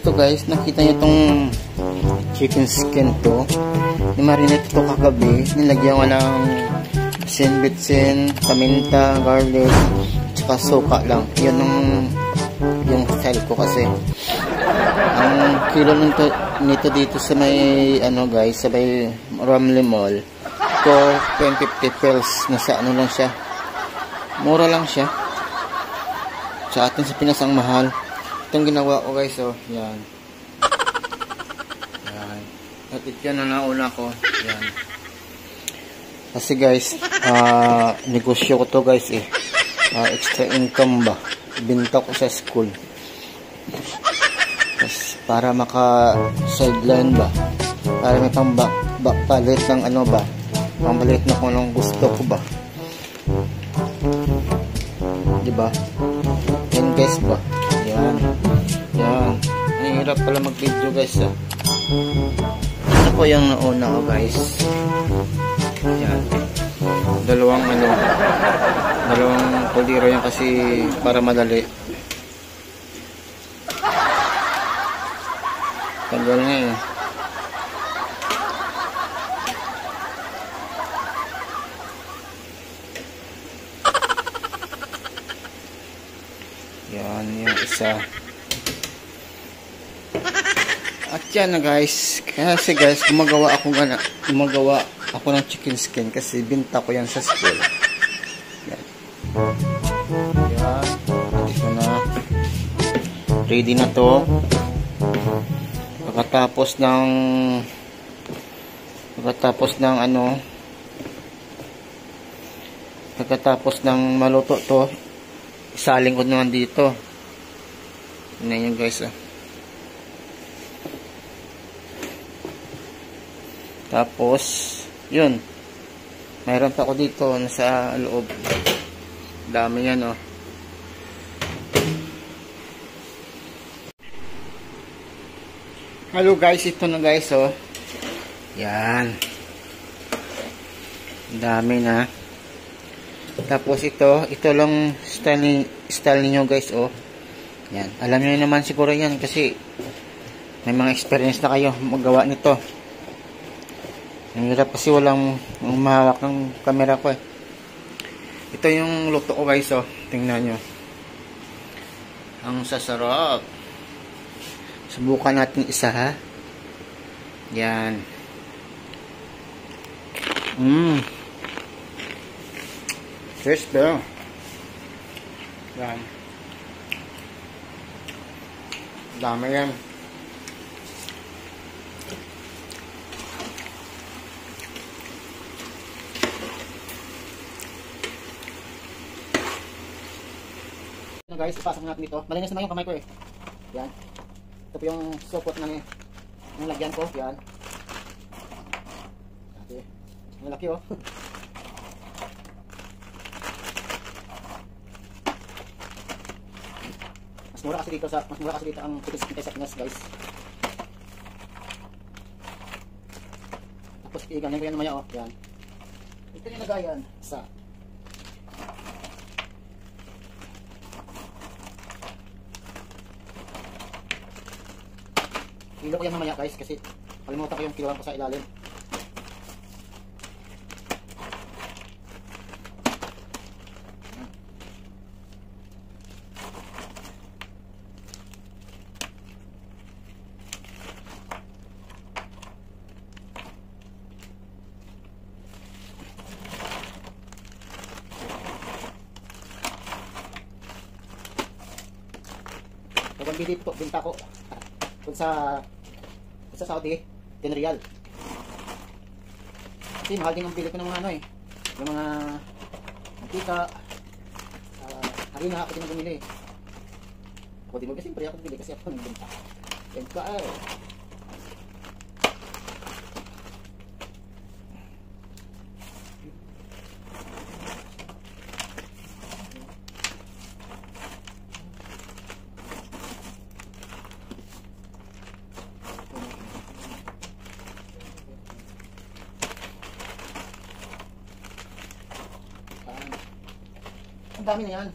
ito guys, nakita nyo itong chicken skin to. Nimarinate ito kagabi. Nilagyan ko ng bitsin, paminta, garlic, tsaka suka lang. Yun yung style ko kasi. Ang kilo nito dito sa may guys, sa may Ramly Mall for 150 pesos. Nasa lang siya. Mura lang siya. Sa atin sa Pinas ang mahal. Itong ginawa ko guys, yan. Yan. At ito na nauna ko. Yan. Kasi guys, negosyo ko to guys extra income ba. Binta ko sa school. Tapos, para maka sideline ba. Para may palit ng ba. Pambalit na kung anong gusto ko ba. Diba? Yan guys ba. Yan. Yan. Ang hirap pala mag-video guys Ito po yung nauna ko guys. Yan. Dalawang kuliro yan kasi para madali. Tanggal nga Yan yung isa. At yan na guys. Kasi guys, gumagawa ako ng chicken skin kasi binta ko yan sa school. Yan. Yan. Ito na. Ready na to. Pagkatapos ng maluto to, isaling ko naman dito. Yan yun guys Tapos yun, mayroon pa ako dito nasa loob. Dami yan Hello guys, ito na guys Yan. Dami na. Tapos ito lang style niyo guys Yan. Alam niyo naman siguro yan kasi may mga experience na kayo magawa nito. Ang hirap kasi walang mahawak ng camera ko Ito yung luto ko guys Tingnan nyo. Ang sasarap. Subukan natin isa ha. Yan. First bell. Yan. Dami yan. Guys, ipasok natin dito. Malinis na yung kamay ko Yan. Ito po yung supot na nilagyan ko. Yan. Okay. Malaki Mas mura kasi dito ang chicken skin sa Pinas guys. Tapos iganin ko yan mamaya Yan. Ito yung lagayan sa kilo ko yan mamaya guys kasi kalimutan ko yung kiloan ko sa ilalim. Kapag binta ko sa Saudi, 10 real. Kasi mahal din ang bili ko ng mga yung mga mantika, harina ako din ang bumili. Ako din siyempre ako bumili kasi ako nagbenta. Yan ka Ang dami na yan.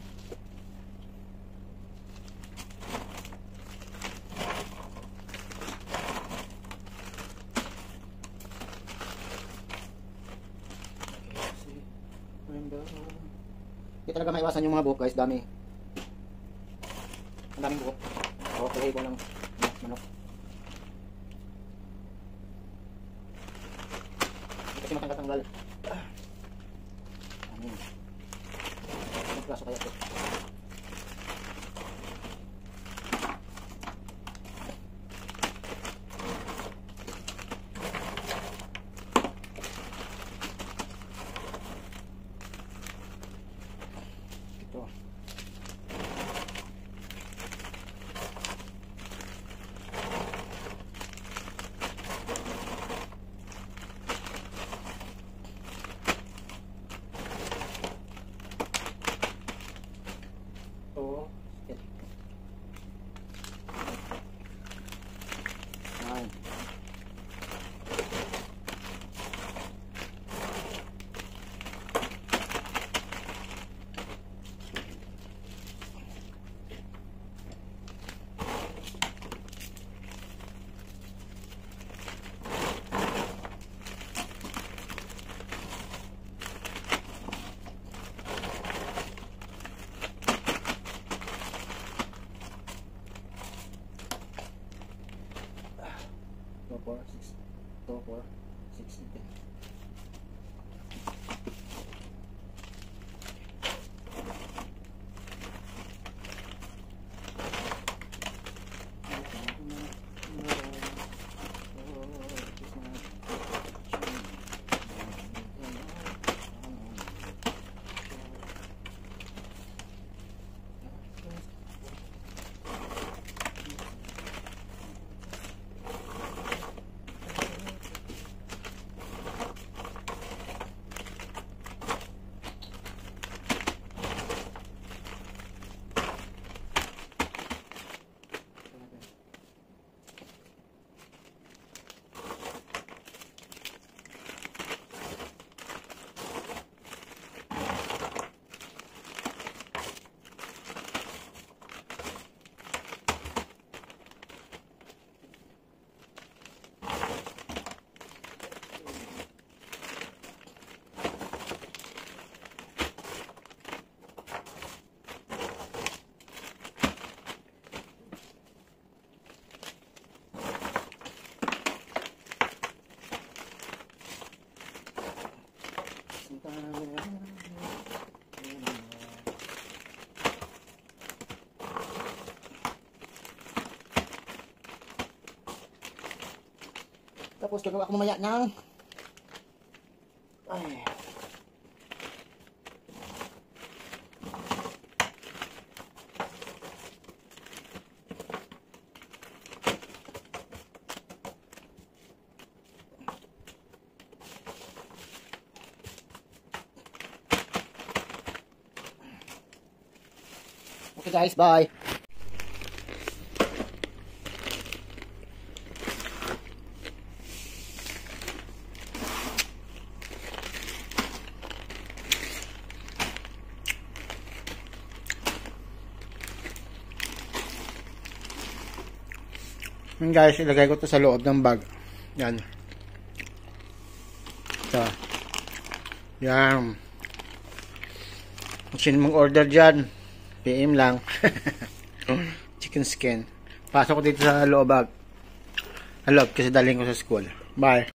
Hindi talaga maiwasan yung mga buhok guys, dami. Ang daming buhok. O, kalahibo ng manok. Hindi kasi matanggal-tanggal. Anong klaso kaya ito? Ito. Ito. Ayan. Two, four, six, 2, 4, 6, 10. Tapos gagawa ako mamaya ng okay guys, bye. Yan guys, ilagay ko to sa loob ng bag. Yan. Ito. Yan. Kung sino mong order dyan, PM lang. Chicken skin. Pasok ko dito sa loob bag. Loob kasi daling ko sa school. Bye.